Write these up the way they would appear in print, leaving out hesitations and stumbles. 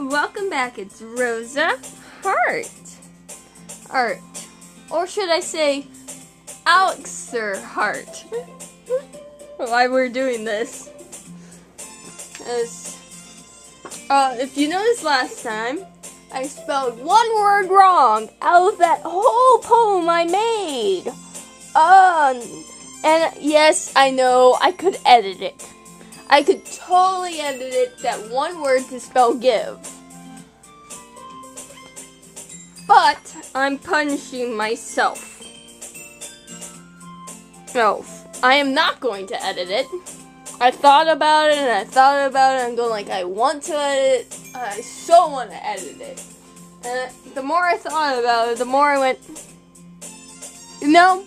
Welcome back. It's Rosa Hart. Art. Or should I say, Alexer Hart. Why we're doing this is, if you noticed last time, I spelled one word wrong out of that whole poem I made. And yes, I know I could edit it. I could totally edit it, that one word to spell give. But I'm punishing myself. No, I am not going to edit it. I thought about it and I thought about it and going like, I want to edit it. I so want to edit it. And the more I thought about it, the more I went, you know,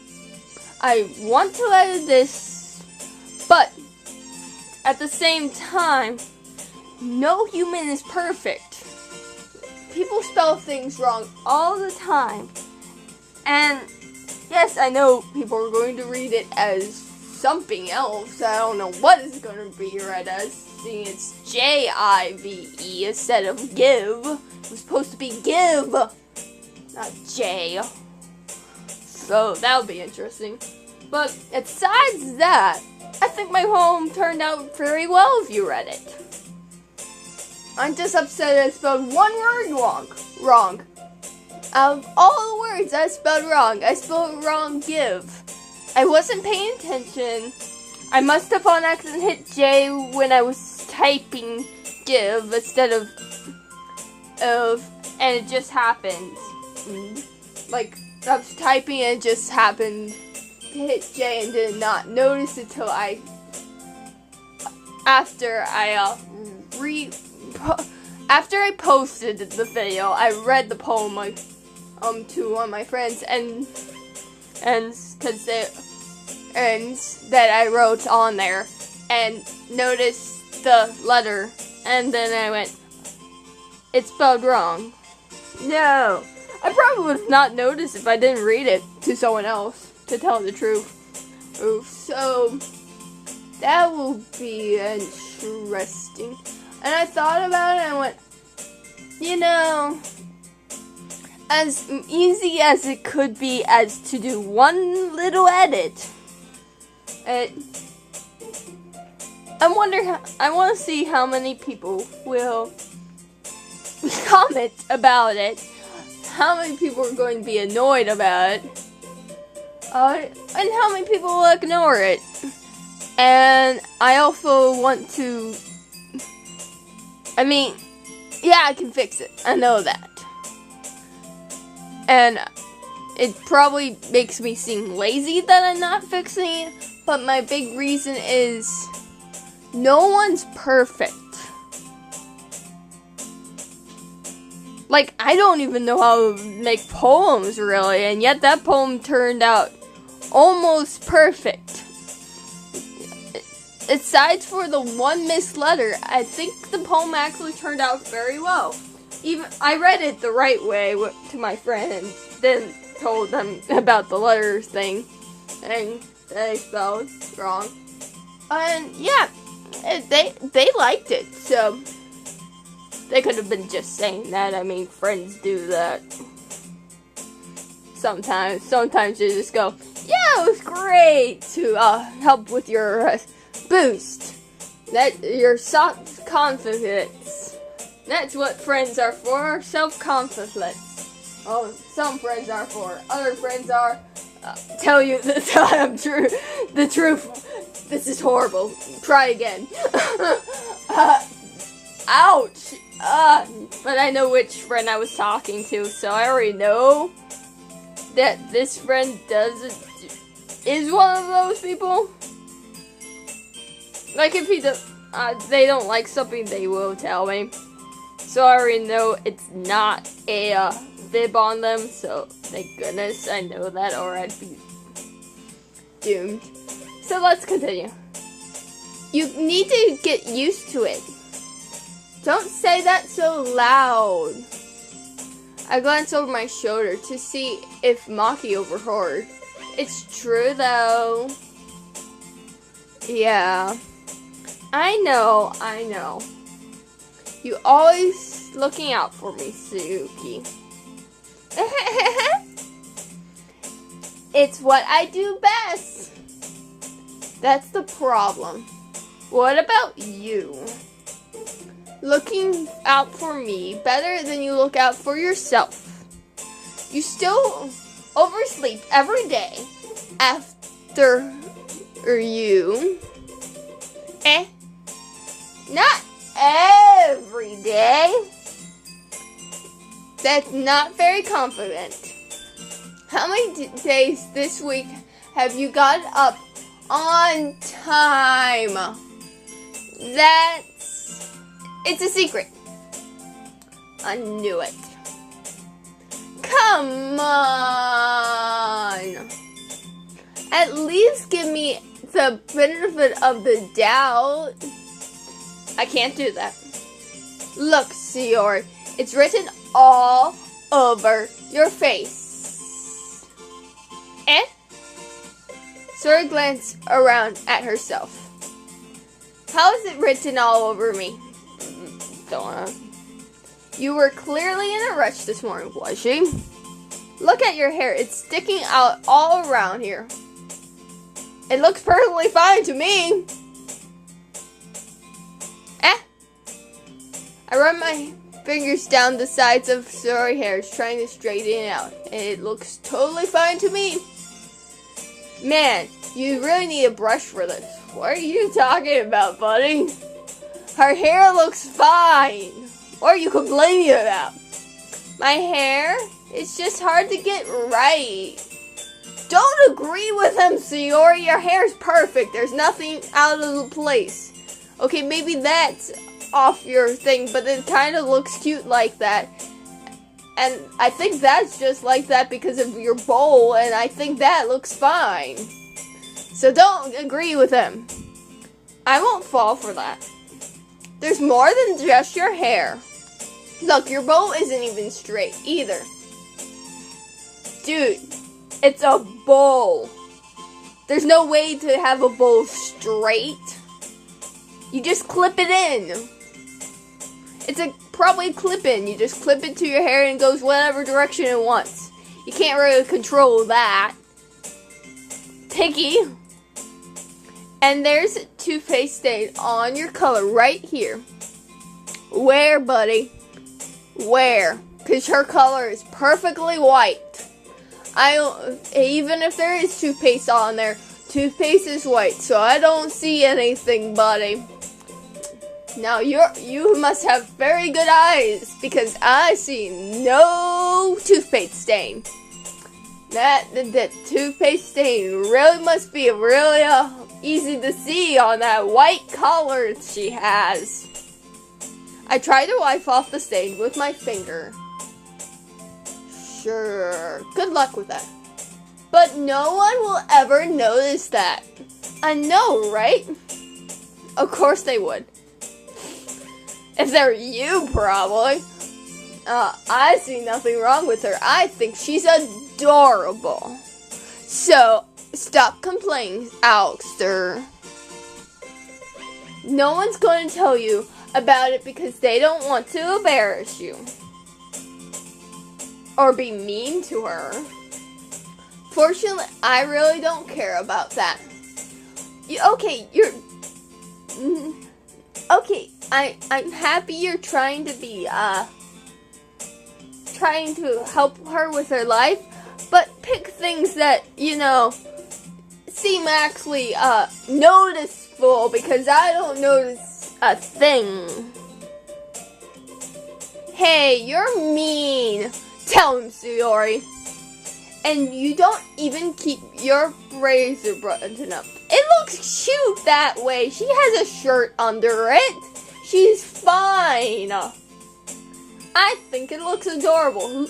I want to edit this, but at the same time, no human is perfect. People spell things wrong all the time. And yes, I know people are going to read it as something else. I don't know what it's going to be read as, seeing it's J-I-V-E instead of give. It was supposed to be give, not J. So that would be interesting. But besides that, I think my poem turned out very well if you read it. I'm just upset I spelled one word wrong. Out of all the words I spelled wrong, I spelled wrong give. I wasn't paying attention. I must have on accident hit J when I was typing give instead of, and it just happened. Like, I was typing and it just happened to hit J and did not notice it till after I posted the video. I read the poem to one of my friends and that I wrote on there and noticed the letter, and then I went, it's spelled wrong. No, I probably would have not noticed if I didn't read it to someone else, to tell the truth. So that will be interesting. And I thought about it and I went, you know, as easy as it could be as to do one little edit, I want to see how many people will comment about it, how many people are going to be annoyed about it, and how many people will ignore it. And I also want to, yeah, I can fix it. I know that. And it probably makes me seem lazy that I'm not fixing it, but my big reason is no one's perfect. Like, I don't even know how to make poems, really, and yet that poem turned out almost perfect. Aside for the one missed letter, I think the poem actually turned out very well. Even I read it the right way to my friend and then told them about the letter thing and they spelled wrong. And yeah, they liked it, so they could have been just saying that. Friends do that. Sometimes they just go, yeah, it was great to help with your boost. That your self-confidence. That's what friends are for, self-confidence. Oh, some friends are for. Other friends are tell you the truth. This is horrible. Try again. Ouch. But I know which friend I was talking to, so I already know that this friend is one of those people. Like, if they don't like something, they will tell me. So I already know it's not a fib on them, so thank goodness I know that, or I'd be doomed. So let's continue. You need to get used to it. Don't say that so loud. I glanced over my shoulder to see if Maki overheard. It's true, though. Yeah. I know. You always looking out for me, Suki. It's what I do best. That's the problem. What about you? Looking out for me better than you look out for yourself. You still oversleep every day after you. Not every day. That's not very confident. How many days this week have you got up on time? It's a secret. I knew it. Come on. At least give me the benefit of the doubt. I can't do that. Look, Sior, it's written all over your face. Sora glanced around at herself. How is it written all over me? Don't know. You were clearly in a rush this morning, was she? Look at your hair. It's sticking out all around here. It looks perfectly fine to me. I run my fingers down the sides of Sora's hair, trying to straighten it out. And it looks totally fine to me. Man, you really need a brush for this. What are you talking about, buddy? Her hair looks fine. What are you complaining about? My hair? It's just hard to get right. Don't agree with him, Siori. Your hair's perfect. There's nothing out of place. Okay, maybe that's off your thing, but it kind of looks cute like that. And I think that's just like that because of your bowl, and I think that looks fine. So don't agree with him. I won't fall for that. There's more than just your hair. Look, your bowl isn't even straight either. Dude, it's a bowl. There's no way to have a bowl straight. You just clip it in. It's probably a clip-in. You just clip it to your hair and it goes whatever direction it wants. You can't really control that. Piggy. And there's a toothpaste stain on your color right here. Where, buddy? Where? Because her color is perfectly white. Even if there is toothpaste on there, toothpaste is white, so I don't see anything, buddy. Now you must have very good eyes, because I see no toothpaste stain. That toothpaste stain really must be really easy to see on that white collar she has. I try to wipe off the stain with my finger. Sure, good luck with that. But no one will ever notice that. I know, right? Of course they would. If they're you, probably. I see nothing wrong with her. I think she's adorable. So, stop complaining, Alexter. No one's going to tell you about it because they don't want to embarrass you. Or be mean to her. Fortunately, I really don't care about that. Okay, I'm happy you're trying to help her with her life, but pick things that, seem actually, noticeable, because I don't notice a thing. Hey, you're mean. Tell him, Suyori. And you don't even keep your razor buttoned up. It looks cute that way. She has a shirt under it. She's fine. I think it looks adorable.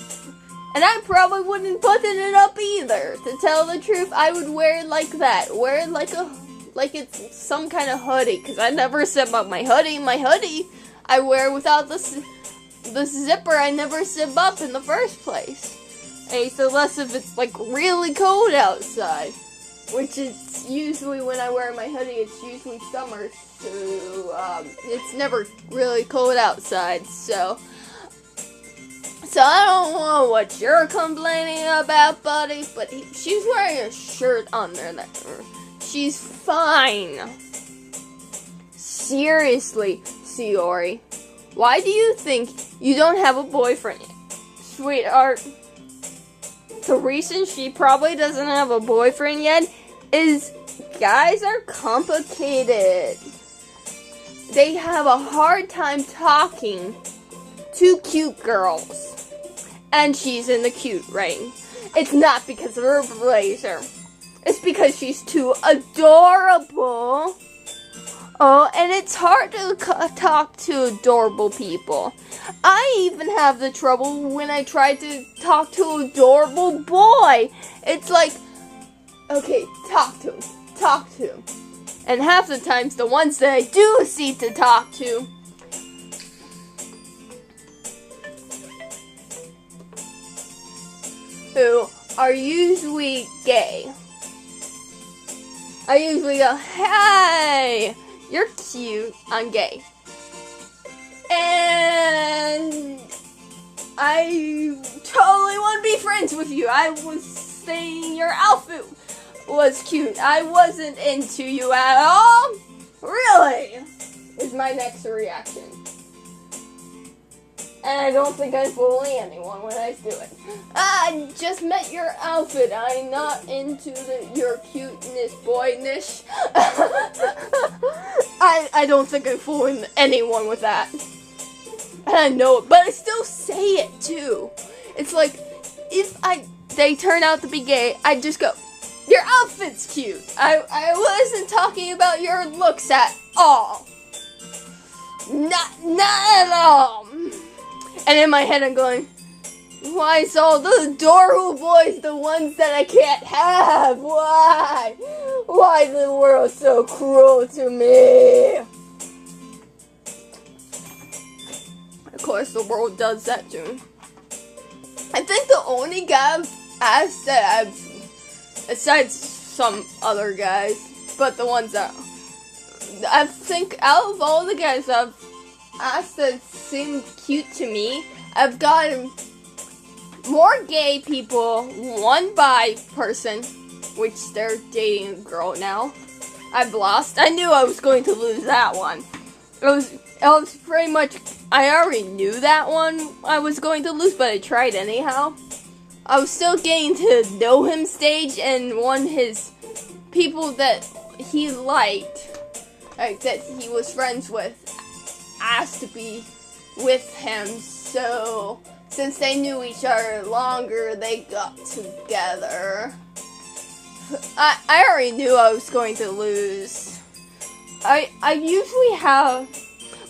And I probably wouldn't button it up either. To tell the truth, I would wear it like that. Wear it like it's some kind of hoodie. Because I never zip up my hoodie. My hoodie I wear without the zipper. I never zip up in the first place. Hey, so less if it's like really cold outside. Which it's usually when I wear my hoodie, it's usually summer. So, it's never really cold outside. So, So I don't know what you're complaining about, buddy, but she's wearing a shirt under there. She's fine. Seriously, Sayori, why do you think you don't have a boyfriend yet? Sweetheart, the reason she probably doesn't have a boyfriend yet is guys are complicated. They have a hard time talking to cute girls. And she's in the cute range. It's not because of her blazer. It's because she's too adorable. Oh, and it's hard to talk to adorable people. I even have the trouble when I try to talk to an adorable boy. It's like, okay, talk to him. And half the times, the ones that I do see to talk to, who are usually gay. I usually go, hey, you're cute, I'm gay. And I totally want to be friends with you. I was saying your outfit was cute. I wasn't into you at all. Really? Is my next reaction. And I don't think I'm fooling anyone when I do it. I just met your outfit. I'm not into your cuteness, boyness. I don't think I'm fooling anyone with that. And I know it, but I still say it too. It's like, if they turn out to be gay, I just go, your outfit's cute. I wasn't talking about your looks at all. Not at all. And in my head I'm going, why is all the adorable boys the ones that I can't have? Why? Why is the world so cruel to me? Of course the world does that too. I think the only guy I've asked that besides some other guys, but the ones that I think out of all the guys I've asked that seem cute to me, I've gotten more gay people, one bi person, which they're dating a girl now. I've lost. I knew I was going to lose that one. It was pretty much, I already knew that one I was going to lose, but I tried anyhow. I was still getting to know him stage, and one of his people that he liked, like that he was friends with, asked to be with him, so since they knew each other longer, they got together. I already knew I was going to lose. I usually have,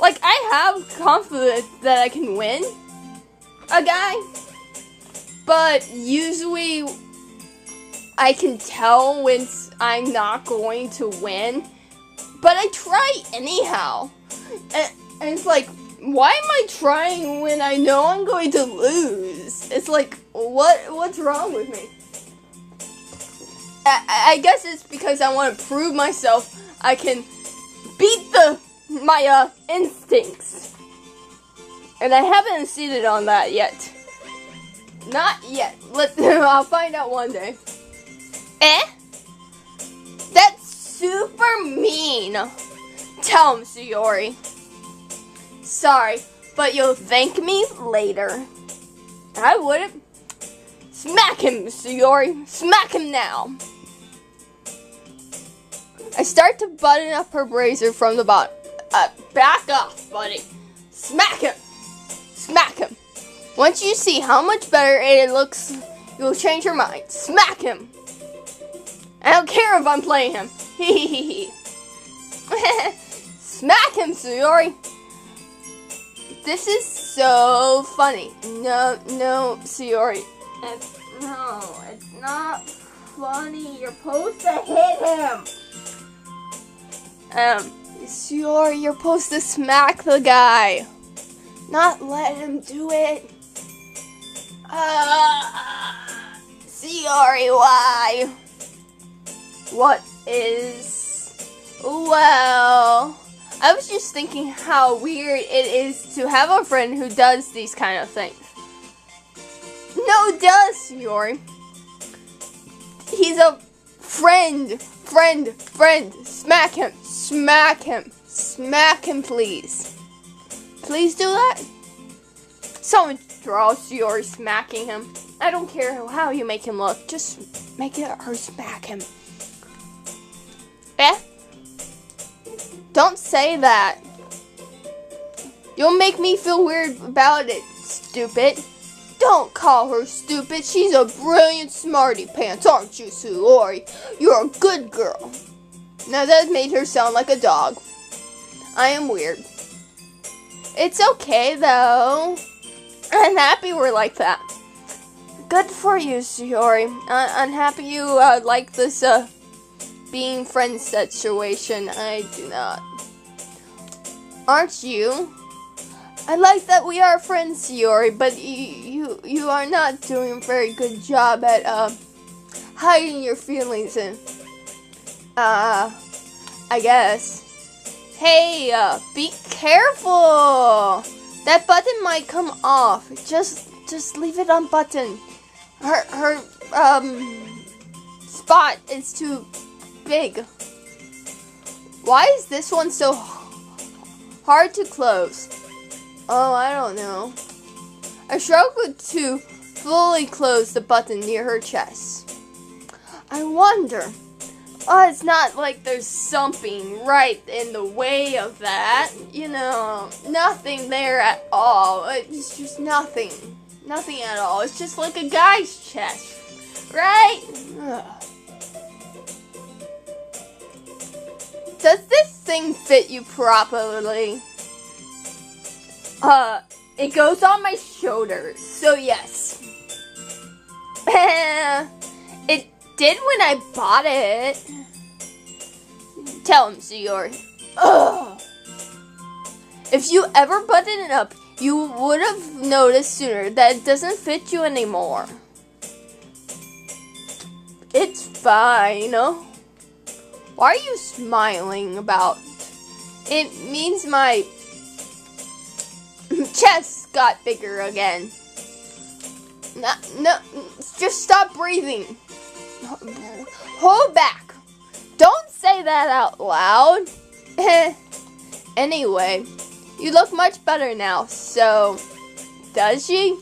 like, I have confidence that I can win a guy, but usually I can tell when I'm not going to win, but I try anyhow. And it's like, why am I trying when I know I'm going to lose? It's like, what's wrong with me? I guess it's because I want to prove myself I can beat my instincts. And I haven't succeeded on that yet. Not yet. I'll find out one day. That's super mean. Tell him, Sayori. Sorry, but you'll thank me later. I wouldn't. Smack him, Sayori. Smack him now. I start to button up her blazer from the bottom. Back off, buddy. Smack him. Smack him. Once you see how much better it looks, you'll change your mind. Smack him. I don't care if I'm playing him. Hee. Smack him, Sayori. This is so funny. No, Sayori. No, it's not funny. You're supposed to hit him. Sayori, you're supposed to smack the guy. Not let him do it. Sayori, why? What is... Well... I was just thinking how weird it is to have a friend who does these kind of things. No, does, Yori. He's a friend. Smack him, please. Please do that. Someone draws Yori smacking him. I don't care how you make him look. Just make it her smack him. Eh? Don't say that. You'll make me feel weird about it, stupid. Don't call her stupid. She's a brilliant smarty pants, aren't you, Sayori? You're a good girl. Now that made her sound like a dog. I am weird. It's okay, though. I'm happy we're like that. Good for you, Sayori. I'm happy you like this being friends situation. I do not. Aren't you? I like that we are friends, Sayori, but you are not doing a very good job at hiding your feelings and I guess. Hey, be careful. That button might come off. Just leave it unbuttoned. Her spot is too big. Why is this one so hard to close? Oh, I don't know. I struggled to fully close the button near her chest. I wonder. Oh, it's not like there's something right in the way of that. You know, nothing there at all. It's just nothing. Nothing at all. It's just like a guy's chest. Right? Ugh. Does this thing fit you properly? It goes on my shoulders, so yes. It did when I bought it. Tell him, Sayori. Ugh. If you ever button it up, you would have noticed sooner that it doesn't fit you anymore. It's fine. Why are you smiling about? It means my chest got bigger again. No, just stop breathing. Hold back. Don't say that out loud. Anyway, you look much better now, so... Does she?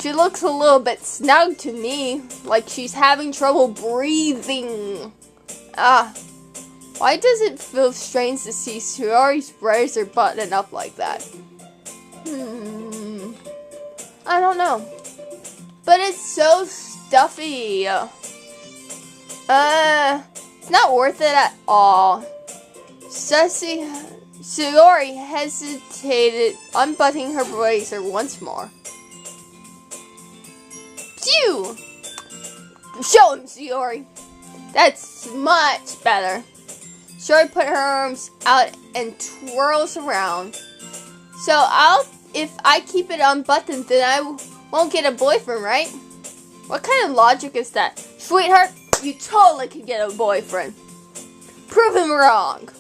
She looks a little bit snug to me, like she's having trouble breathing. Why does it feel strange to see Sayori's braids are buttoned up like that? I don't know. But it's so stuffy. It's not worth it at all. Sayori hesitated, unbuttoning her blazer once more. Phew! Show him, Sayori. That's much better. Sayori put her arms out and twirls around. So if I keep it unbuttoned, then I won't get a boyfriend, right? What kind of logic is that? Sweetheart, you totally could get a boyfriend. Prove him wrong.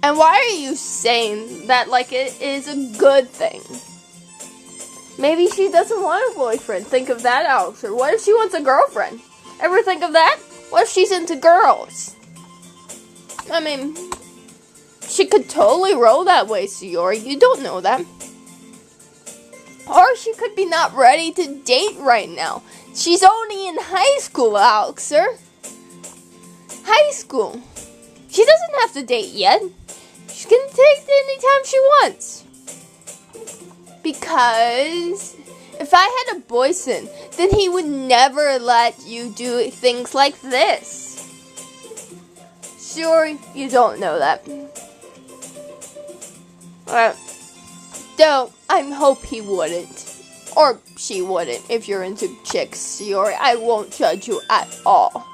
And why are you saying that like it is a good thing? Maybe she doesn't want a boyfriend. Think of that, Alex. Or what if she wants a girlfriend? Ever think of that? What if she's into girls? I mean, she could totally roll that way, Sayori. You don't know that. Or she could be not ready to date right now. She's only in high school, Alexer. High school. She doesn't have to date yet. She can date anytime she wants. Because if I had a boyfriend, then he would never let you do things like this. Sure, you don't know that. Though, I hope he wouldn't. Or she wouldn't, if you're into chicks, Sayori. I won't judge you at all.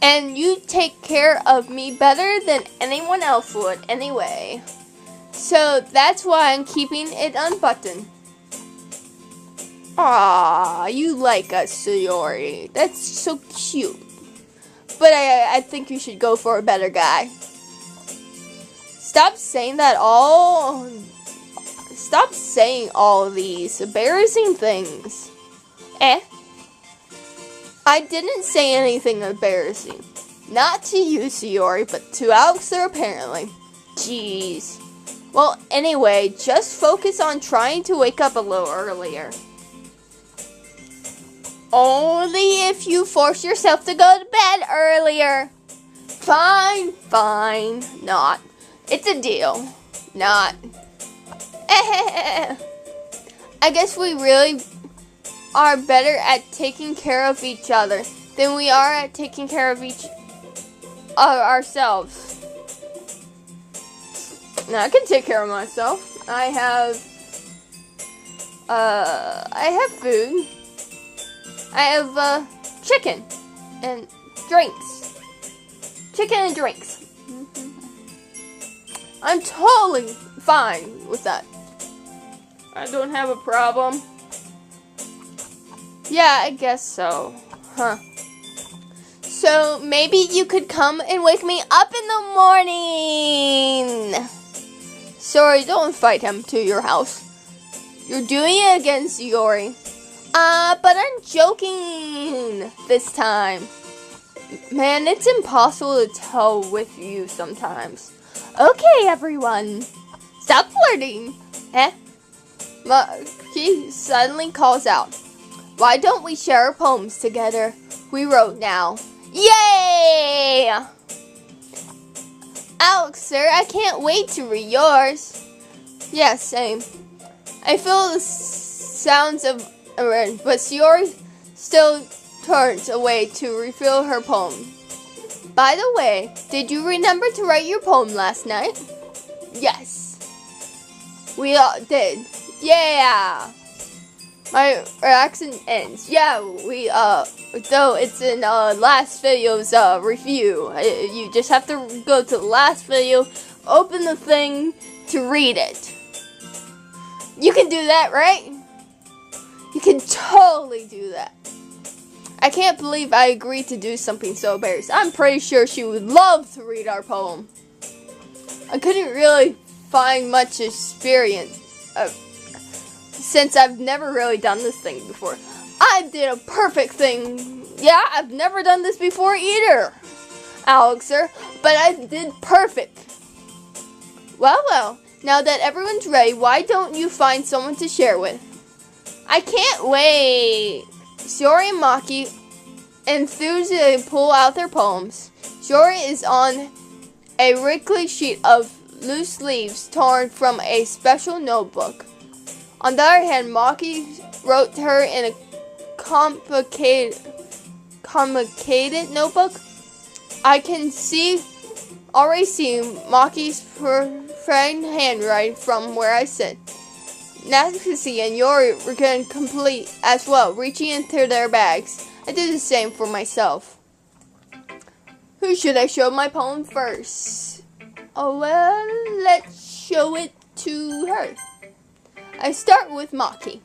And you take care of me better than anyone else would, anyway. So, that's why I'm keeping it unbuttoned. Aww, you like us, Sayori. That's so cute. But I think you should go for a better guy. Stop saying that all Stop saying all these embarrassing things. I didn't say anything embarrassing. Not to you, Sayori, but to Alexer apparently. Jeez. Well, anyway, just focus on trying to wake up a little earlier. Only if you force yourself to go to bed earlier. Fine. Not. It's a deal. Not. I guess we really are better at taking care of each other than we are at taking care of ourselves. Now, I can take care of myself. I have food. I have chicken and drinks. Chicken and drinks. I'm totally fine with that. I don't have a problem. Yeah, I guess so. Huh. So maybe you could come and wake me up in the morning. Sorry, don't invite him to your house. You're doing it again, Sayori. But I'm joking this time. Man, it's impossible to tell with you sometimes. Okay, everyone. Stop flirting. He suddenly calls out. Why don't we share our poems together? We wrote now. Yay! Alex, sir, I can't wait to read yours. Yeah, same. I feel the sounds of a rain, but Sayori still turns away to refill her poem. By the way, did you remember to write your poem last night? Yes. We all did. Yeah. My accent ends. Yeah, though it's in last video's review. You just have to go to the last video, open the thing to read it. You can do that, right? You can totally do that. I can't believe I agreed to do something so embarrassing. I'm pretty sure she would love to read our poem. I couldn't really find much experience since I've never really done this thing before. I did a perfect thing. Yeah, I've never done this before either, Alexer, but I did perfect. Well, now that everyone's ready, why don't you find someone to share with? I can't wait. Sayori and Maki enthusiastically pull out their poems. Sayori is on a wrinkly sheet of loose leaves torn from a special notebook. On the other hand, Maki wrote her in a complicated notebook. I can already see Maki's perfect handwriting from where I sit. Natsuki and Yori were getting complete as well, reaching into their bags. I did the same for myself. Who should I show my poem first? Oh, well, let's show it to her. I start with Maki.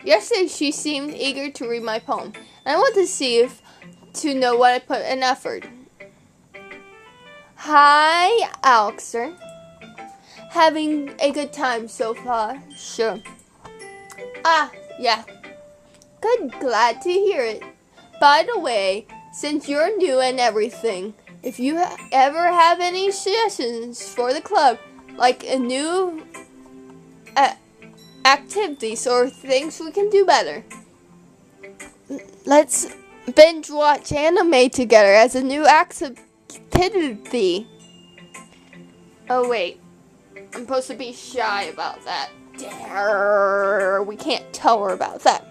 Yesterday she seemed eager to read my poem, and I want to know what I put in effort. Hi, Alexer. Having a good time so far? Sure. Yeah. Good, glad to hear it. By the way, since you're new and everything, if you ever have any suggestions for the club, like a new activities or things we can do better, let's binge watch anime together as a new activity. Oh wait, I'm supposed to be shy about that. We can't tell her about that.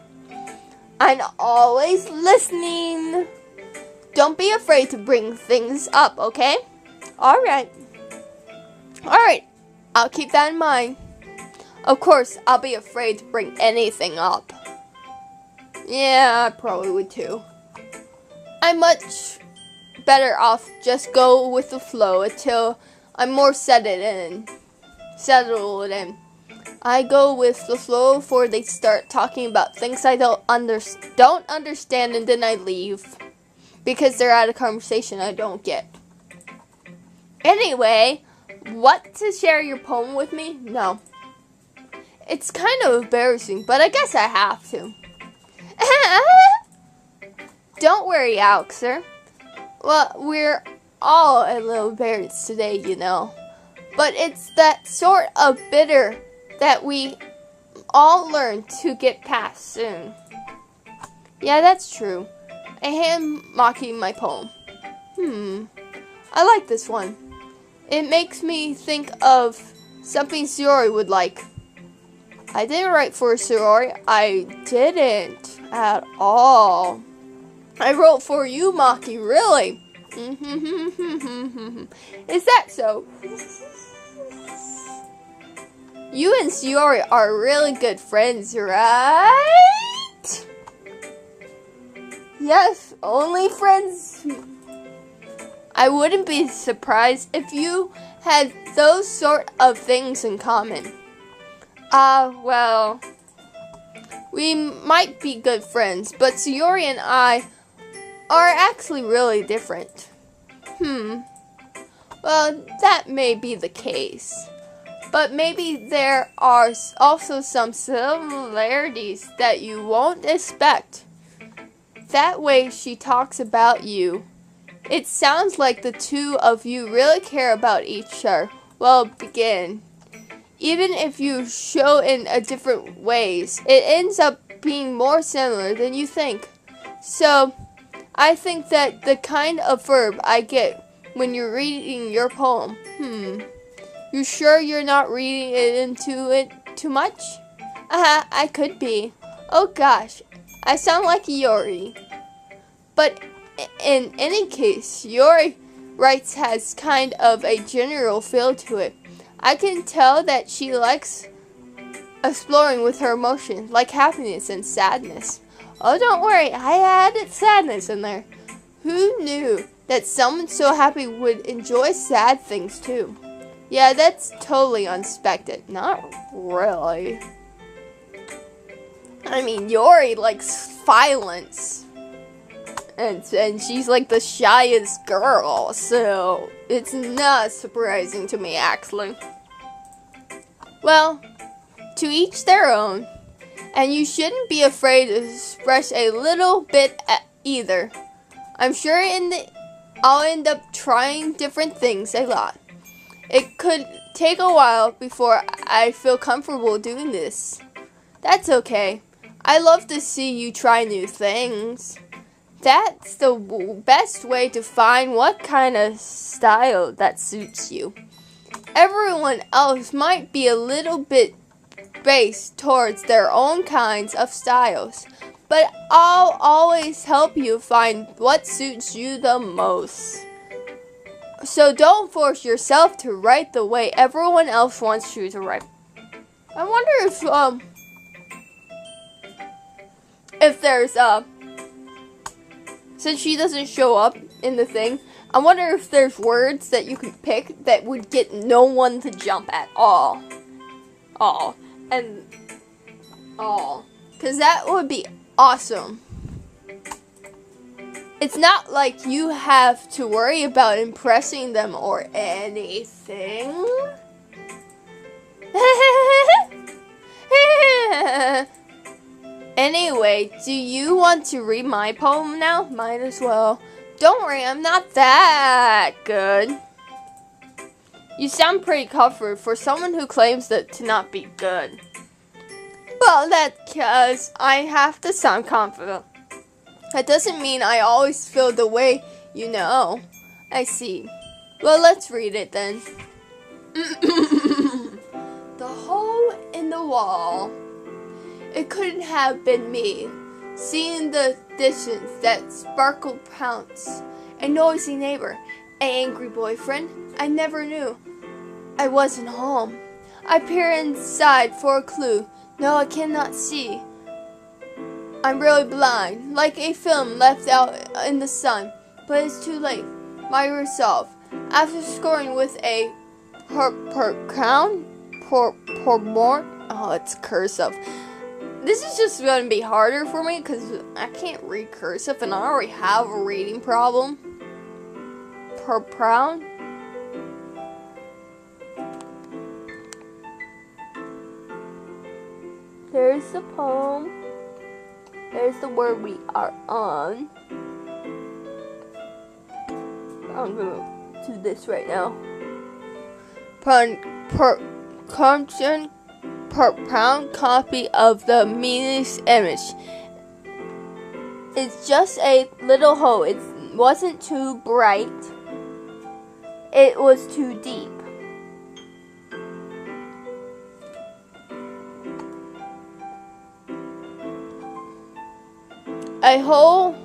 I'm always listening. Don't be afraid to bring things up, okay? Alright, I'll keep that in mind. Of course, I'll be afraid to bring anything up. Yeah, I probably would too. I'm much better off just go with the flow until I'm more settled in. I go with the flow before they start talking about things I don't understand, and then I leave because they're at a conversation I don't get. Anyway, what to share your poem with me? No. It's kind of embarrassing, but I guess I have to. Don't worry, Alexer. Well, we're all a little embarrassed today, you know. But it's that sort of bitter that we all learn to get past soon. Yeah, that's true. I am mocking my poem. I like this one. It makes me think of something Sayori would like. I didn't write for Sayori. I didn't at all. I wrote for you, Maki, really. Is that so? You and Sayori are really good friends, right? Yes, only friends. I wouldn't be surprised if you had those sort of things in common. Well, we might be good friends, but Sayori and I are actually really different. Well, that may be the case. But maybe there are also some similarities that you won't expect. That way she talks about you. It sounds like the two of you really care about each other. Well, begin. Even if you show in a different ways, it ends up being more similar than you think. So, I think that the kind of verb I get when you're reading your poem, You sure you're not reading it into it too much? I could be. Oh gosh, I sound like Yori. But in any case, Yori writes has kind of a general feel to it. I can tell that she likes exploring with her emotions, like happiness and sadness. Oh, don't worry, I added sadness in there. Who knew that someone so happy would enjoy sad things too? Yeah, that's totally unexpected. Not really. I mean, Yori likes violence. And she's like the shyest girl, so it's not surprising to me, actually. Well, to each their own. And you shouldn't be afraid to express a little bit either. I'm sure I'll end up trying different things a lot. It could take a while before I feel comfortable doing this. That's okay. I love to see you try new things. That's the best way to find what kind of style that suits you. Everyone else might be a little bit based towards their own kinds of styles, but I'll always help you find what suits you the most. So don't force yourself to write the way everyone else wants you to write. I wonder if there's since she doesn't show up in the thing, I wonder if there's words that you can pick that would get no one to jump at all. Because that would be awesome. It's not like you have to worry about impressing them or anything. Anyway, do you want to read my poem now? Might as well. Don't worry, I'm not that good. You sound pretty covered for someone who claims that to not be good. Well, that's because I have to sound confident. That doesn't mean I always feel the way you know. I see. Well, let's read it then. The hole in the wall. It couldn't have been me. Seeing the distance that sparkled pounce. A noisy neighbor. An angry boyfriend. I never knew. I wasn't home. I peer inside for a clue. No, I cannot see. I'm really blind, like a film left out in the sun, but it's too late. My resolve, after scoring with a crown, oh, it's cursive. This is just going to be harder for me because I can't read cursive and I already have a reading problem. Proud. There's the poem. There's the word we are on. I'm gonna do this right now. Pound copy of the meanest image. It's just a little hole. It wasn't too bright. It was too deep. A hole,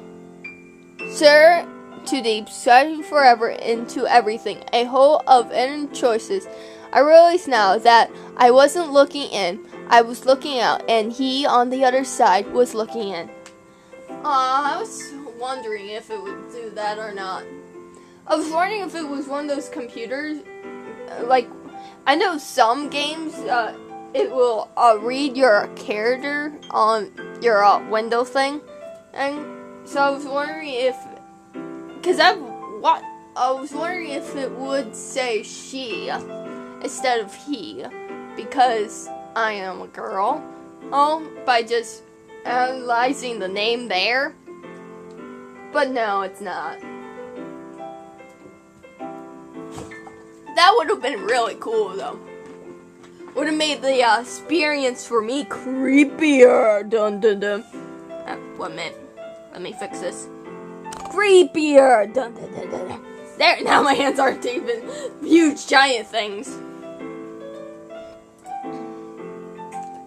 sir, too deep, sliding forever into everything. A hole of inner choices. I realize now that I wasn't looking in, I was looking out, and he on the other side was looking in. I was wondering if it would do that or not. I was wondering if it was one of those computers, like, I know some games, it will read your character on your window thing, and so I was wondering if, because I was wondering if it would say she instead of he, because I am a girl, by just analyzing the name there, but no, it's not. That would have been really cool, though. Would have made the experience for me creepier. Dun dun dun. 1 minute. Let me fix this. Creepier. Dun dun dun dun. There. Now my hands aren't even huge, giant things.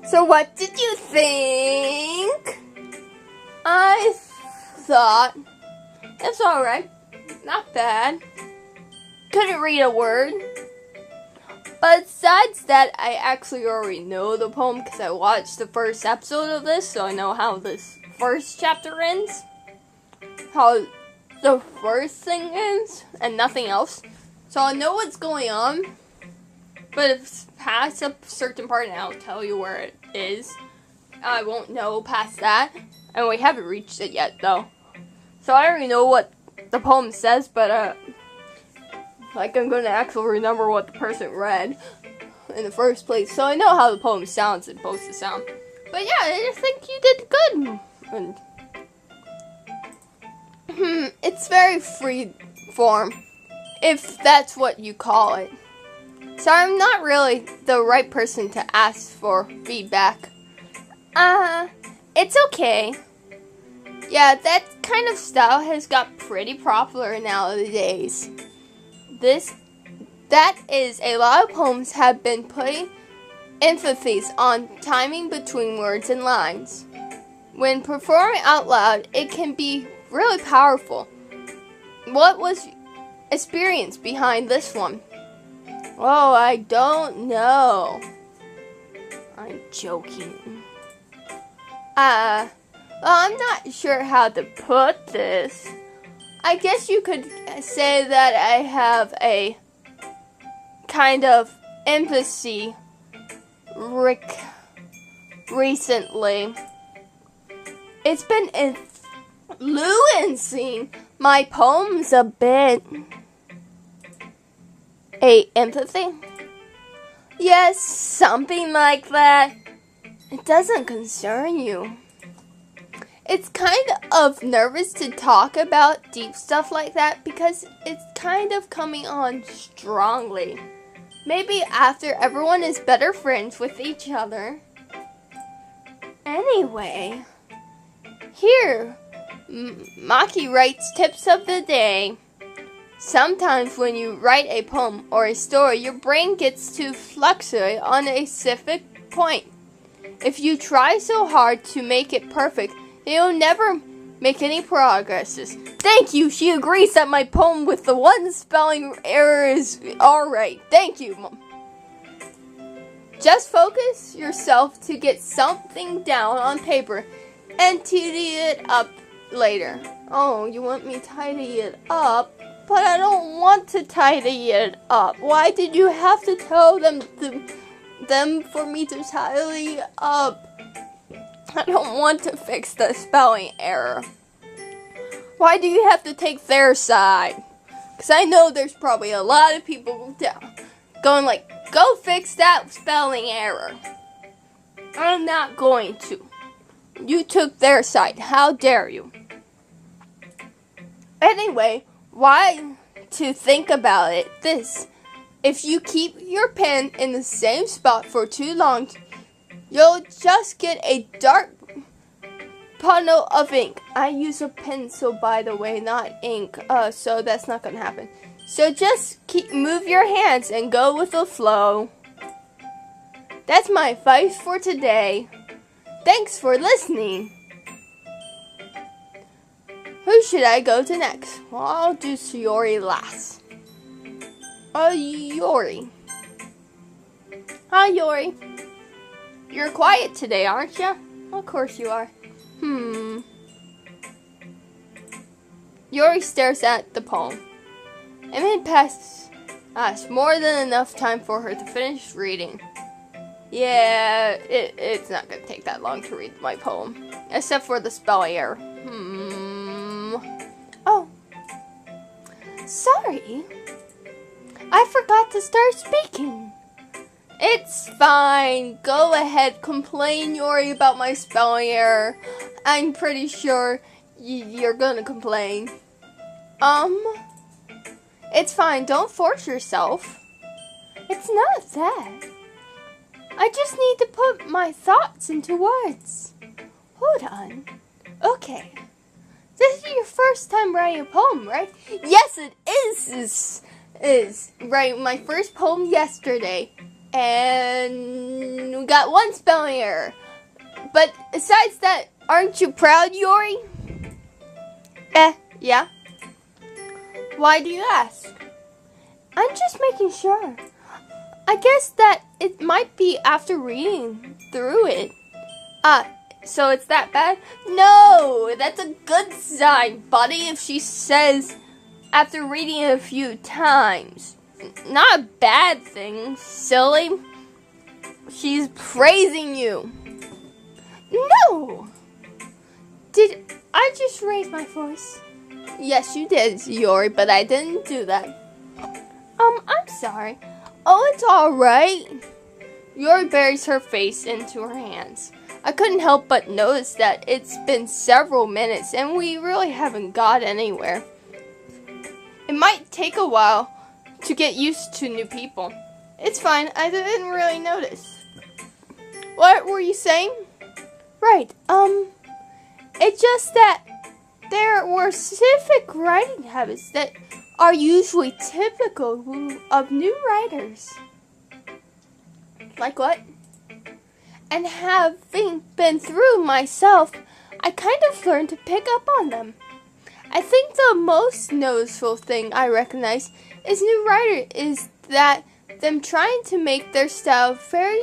So what did you think? I thought it's alright. Not bad. Couldn't read a word. But besides that, I actually already know the poem because I watched the first episode of this, so I know how this first chapter ends. How the first thing ends, and nothing else. So I know what's going on. But if it's past a certain part, and I'll tell you where it is, I won't know past that. And we haven't reached it yet, though. So I already know what the poem says, but, like, I'm going to actually remember what the person read in the first place. So I know how the poem sounds and supposed to sound. But yeah, I think you did good. And it's very free form, if that's what you call it. So I'm not really the right person to ask for feedback. It's okay. Yeah, that kind of style has got pretty popular nowadays. That is, a lot of poems have been putting emphasis on timing between words and lines. When performing out loud, it can be really powerful. What was experience behind this one? Oh, I don't know. I'm joking. Well, I'm not sure how to put this. I guess you could say that I have a kind of empathy recently. It's been influencing my poems a bit. Empathy? Yes, something like that. It doesn't concern you. It's kind of nervous to talk about deep stuff like that because it's kind of coming on strongly. Maybe after everyone is better friends with each other. Anyway, here, Maki writes tips of the day. Sometimes when you write a poem or a story, your brain gets to fluctuate on a specific point. If you try so hard to make it perfect, you'll never make any progresses. Thank you. She agrees that my poem with the one spelling error is alright. Thank you, Mom. Just focus yourself to get something down on paper and tidy it up later. Oh, you want me to tidy it up? But I don't want to tidy it up. Why did you have to tell them for me to tidy up? I don't want to fix the spelling error. Why do you have to take their side? Because I know there's probably a lot of people going like, go fix that spelling error. I'm not going to. You took their side. How dare you? Anyway, why to think about it this. If you keep your pen in the same spot for too long, you'll just get a dark puddle of ink. I use a pencil, by the way, not ink, so that's not gonna happen. So just move your hands and go with the flow. That's my advice for today. Thanks for listening. Who should I go to next? Well, I'll do Yori last. Yori. Hi, Yori. You're quiet today, aren't you? Of course you are. Yori stares at the poem. It may pass more than enough time for her to finish reading. Yeah, it's not going to take that long to read my poem. Except for the spelling error. Oh. Sorry. I forgot to start speaking. It's fine. Go ahead, complain, Yori, about my spelling error. I'm pretty sure you're gonna complain. It's fine. Don't force yourself. It's not that. I just need to put my thoughts into words. Hold on. Okay. This is your first time writing a poem, right? Yes, it is writing my first poem yesterday. And we got one spelling error. But besides that, aren't you proud, Yori? Yeah. Why do you ask? I'm just making sure. I guess that it might be after reading through it. So it's that bad? No, that's a good sign, buddy, if she says after reading it a few times. Not a bad thing, silly. She's praising you. No! Did I just raise my voice? Yes, you did, Yori, but I didn't do that. I'm sorry. Oh, it's alright. Yori buries her face into her hands. I couldn't help but notice that it's been several minutes and we really haven't got anywhere. It might take a while to get used to new people. It's fine, I didn't really notice. What were you saying? Right, it's just that there were specific writing habits that are usually typical of new writers. Like what? And having been through myself, I kind of learned to pick up on them. I think the most noticeable thing I recognize is new writer is that them trying to make their style very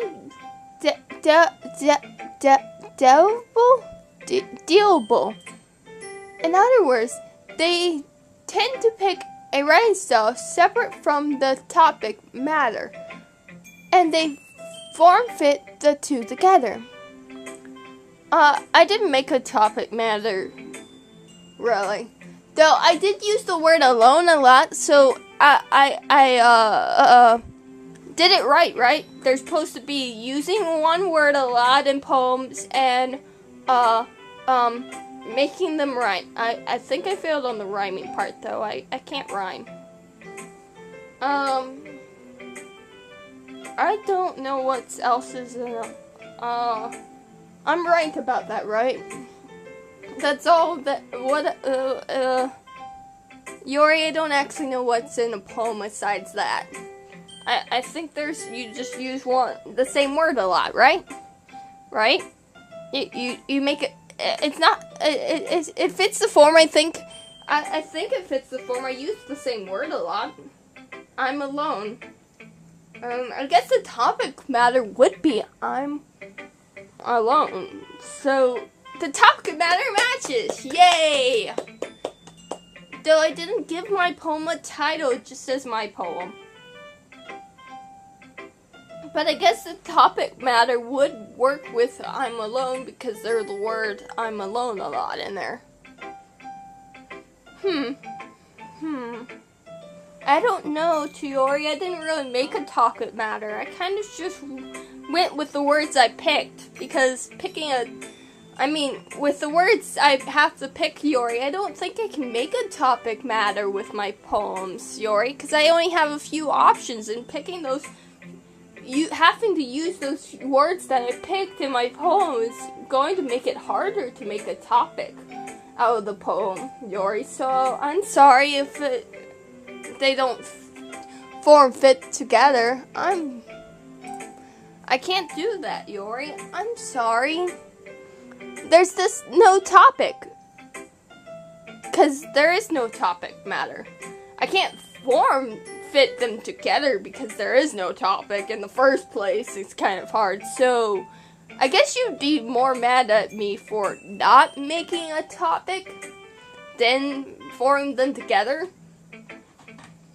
dealable. In other words, they tend to pick a writing style separate from the topic matter, and they form fit the two together. I didn't make a topic matter, really. Though I did use the word alone a lot, so I did it right? They're supposed to be using one word a lot in poems and, making them rhyme. I think I failed on the rhyming part, though. I can't rhyme. I don't know what else is in it. I'm right about that, right? That's all that, Yori, I don't actually know what's in a poem besides that. I think you just use the same word a lot, right? Right? You make it, it's not, it fits the form, I think. I think it fits the form. I use the same word a lot. I'm alone. I guess the topic matter would be I'm alone. So, the topic matter matches! Yay! Though I didn't give my poem a title, it just says my poem. But I guess the topic matter would work with I'm alone because there's the word I'm alone a lot in there. I don't know, Chiori. I didn't really make a topic matter. I kind of just went with the words I picked because with the words I have to pick, Yori, I don't think I can make a topic matter with my poems, Yori, because I only have a few options, and picking those, having to use those words that I picked in my poem is going to make it harder to make a topic out of the poem, Yori. So I'm sorry if they don't form fit together. I can't do that, Yori. I'm sorry. There's no topic. Because there is no topic matter. I can't fit them together because there is no topic in the first place. It's kind of hard. So, I guess you'd be more mad at me for not making a topic than forming them together.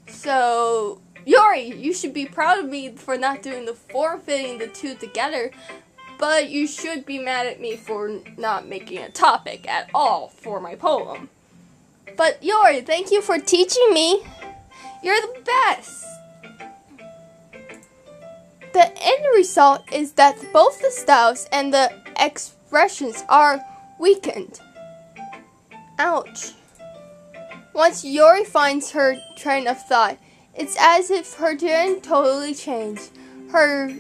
So, Yori, you should be proud of me for not doing the fitting the two together. But you should be mad at me for not making a topic at all for my poem. But Yori, thank you for teaching me. You're the best. The end result is that both the styles and the expressions are weakened. Ouch. Once Yori finds her train of thought, it's as if her tune totally changed. Her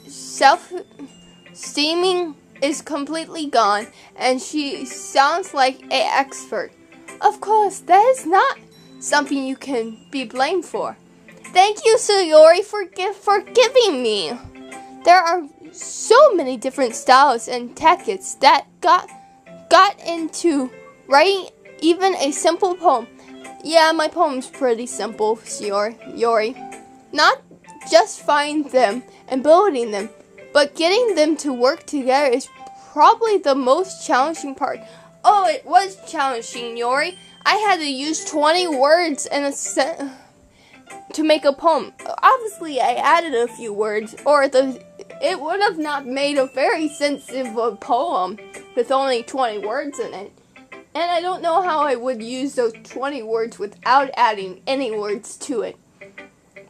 self-esteem is completely gone, and she sounds like an expert. Of course, that is not something you can be blamed for. Thank you, Sayori, for giving me. There are so many different styles and tactics that got into writing even a simple poem. Yeah, my poem's pretty simple, Yori. Not just finding them and building them, but getting them to work together is probably the most challenging part. Oh, it was challenging, Yori. I had to use 20 words and to make a poem. Obviously, I added a few words, or it would have not made a very sensitive poem with only 20 words in it. And I don't know how I would use those 20 words without adding any words to it.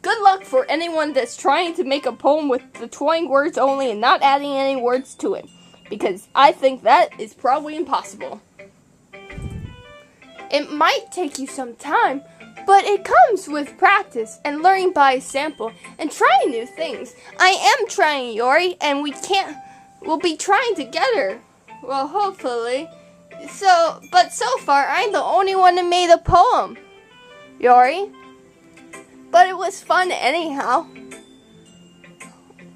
Good luck for anyone that's trying to make a poem with the 20 words only and not adding any words to it, because I think that is probably impossible. It might take you some time, but it comes with practice and learning by sample and trying new things. I am trying, Yori, and we'll be trying together. Well, hopefully. But so far, I'm the only one that made a poem, Yori. But it was fun anyhow.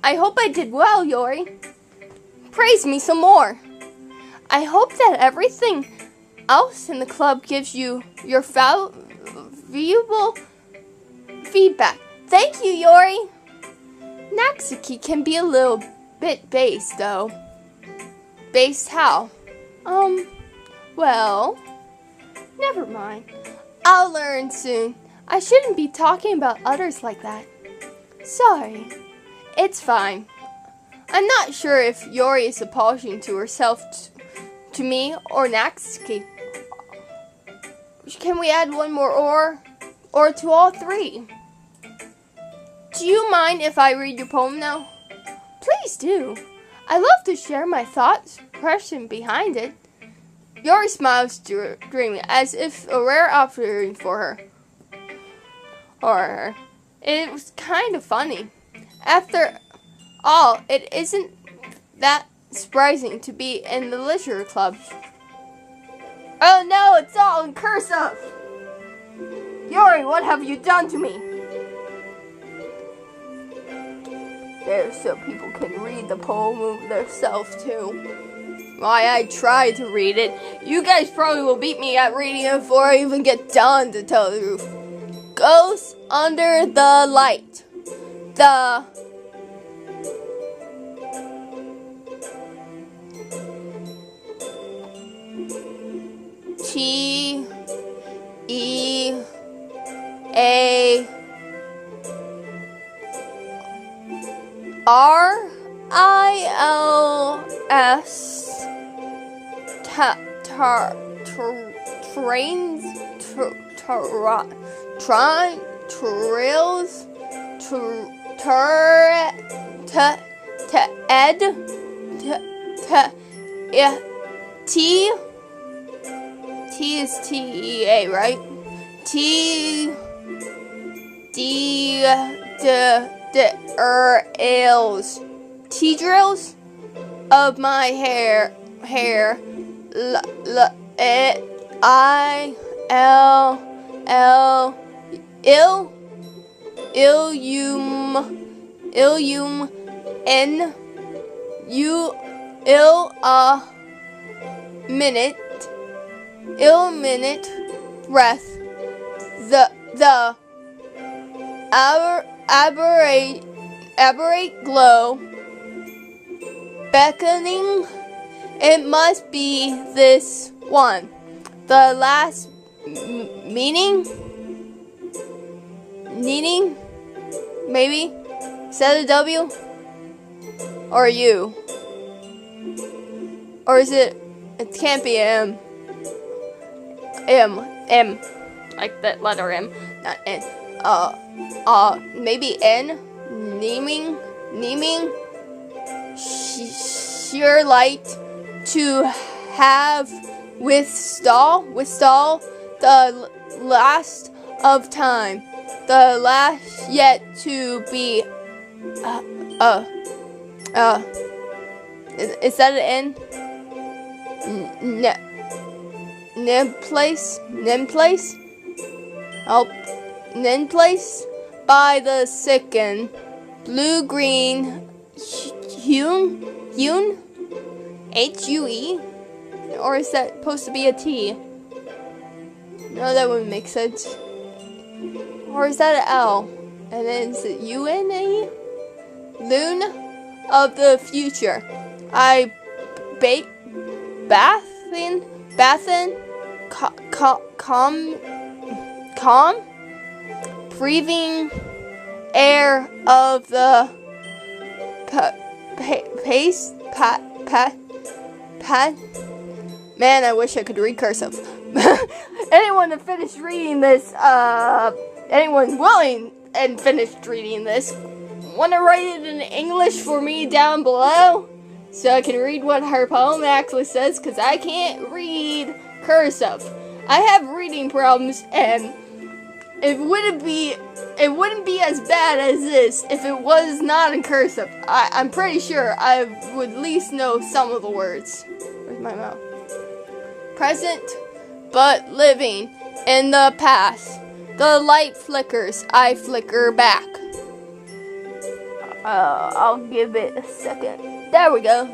I hope I did well, Yori. Praise me some more. I hope that everything else in the club gives you your valuable feedback. Thank you, Yori. Natsuki can be a little bit based, though. Based how? Well, never mind. I'll learn soon. I shouldn't be talking about others like that. Sorry. It's fine. I'm not sure if Yori is apologizing to herself, to me, or Natsuki. Can we add one more or to all three? Do you mind if I read your poem now? Please do. I love to share my thoughts, impression behind it. Yori smiles dreamily, as if a rare opportunity for her. Or it was kind of funny. After all, it isn't that surprising to be in the literature club. Oh no, it's all in cursive! Yori, what have you done to me? There, so people can read the poem themselves too. Why, I tried to read it. You guys probably will beat me at reading it before I even get done, to tell the truth. Goes under the light. The T-E-A-R-I-L-S trills, ed, T is TEA, right? T drills of my hair, Ilium N U minute breath, the aberrate glow, beckoning, it must be this one, the last meaning, maybe, is that a W, or a U, or is it can't be an M, like that letter M, not N, maybe N, naming, sheer light, to have, withstall, the last of time, the last yet to be, is that an N? Nimplace, by the sicken, blue-green, hewn, HUE, or is that supposed to be a T? No, that wouldn't make sense. Or is that an L? And then is it UNA? Loon of the future. I bathin, calm, breathing air of the man, I wish I could read cursive. Anyone that finished reading this, anyone willing and finished reading this, want to write it in English for me down below? So I can read what her poem actually says, because I can't read cursive. I have reading problems, and it wouldn't be as bad as this if it was not in cursive. I'm pretty sure I would at least know some of the words. Where's my mouth? Present, but living in the past. The light flickers, I flicker back. I'll give it a second. There we go.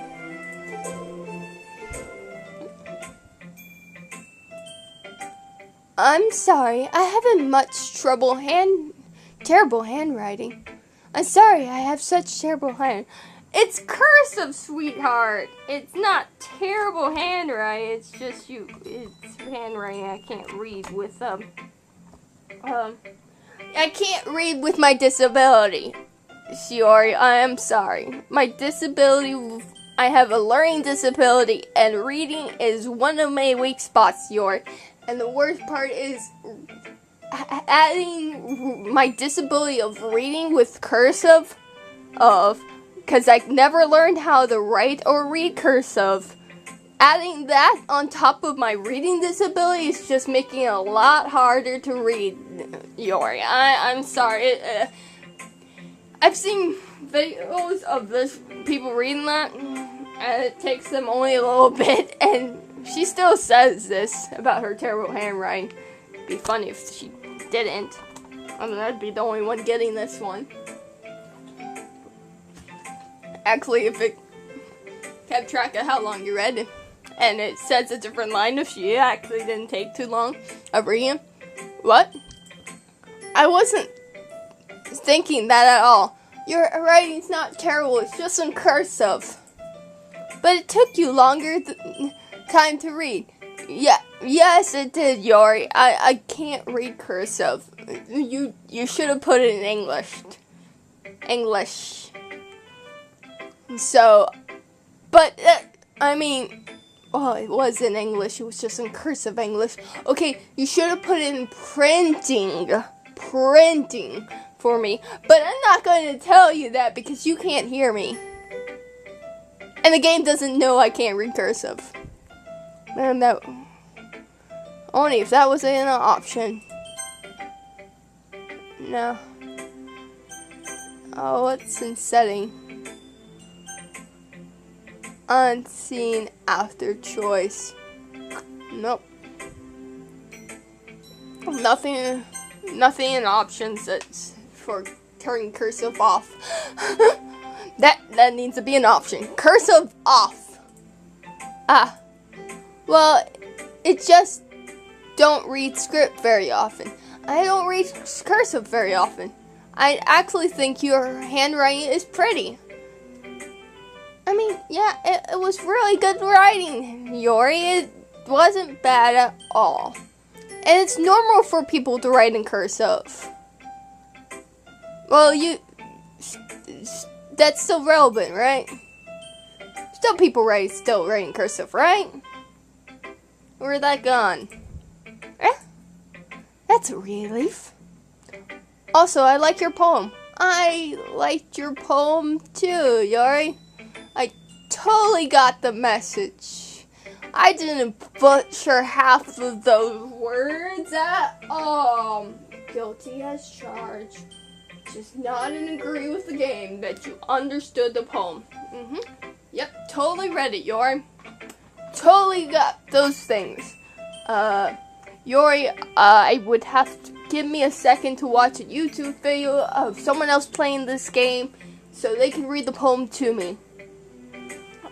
I'm sorry, I haven't much terrible handwriting. I'm sorry, I have such terrible handwriting. It's cursive, sweetheart. It's not terrible handwriting. It's just it's handwriting I can't read with I can't read with my disability. Shiori, I am sorry. My disability, I have a learning disability, and reading is one of my weak spots, Shiori. And the worst part is adding my disability of reading with cursive, because I never learned how to write or read cursive. Adding that on top of my reading disability is just making it a lot harder to read, Shiori. I'm sorry. I've seen videos of people reading that, and it takes them only a little bit, and she still says this about her terrible handwriting. It'd be funny if she didn't. I mean, I'd be the only one getting this one. Actually, if it kept track of how long you read, and it says a different line if she actually didn't take too long of reading. What? I wasn't thinking that at all. Your writing's not terrible, it's just in cursive. But it took you longer time to read. Yes, it did, Shiori. I can't read cursive. You should have put it in English. So, but, I mean, well, it was in English, it was just in cursive English. Okay, you should have put it in printing printing for me. But I'm not going to tell you that because you can't hear me. And the game doesn't know I can't read cursive. Man, that... Only if that was an option. No. Oh, what's in setting? Unseen after choice. Nope. Nothing in options that's for turning cursive off. that needs to be an option. Cursive off. Ah. Well, it just don't read script very often. I don't read cursive very often. I actually think your handwriting is pretty. I mean, yeah, it was really good writing, Yori. It wasn't bad at all. And it's normal for people to write in cursive. Well, that's still relevant, right? Still people still writing cursive, right? Where'd that gone? That's a relief. Also, I like your poem. I liked your poem too, Yori. I totally got the message. I didn't butcher half of those words at all. Guilty as charged. Just nod and agree with the game that you understood the poem. Yep, totally read it, Yori. Totally got those things. Yori, I would have to give me a second to watch a YouTube video of someone else playing this game so they can read the poem to me.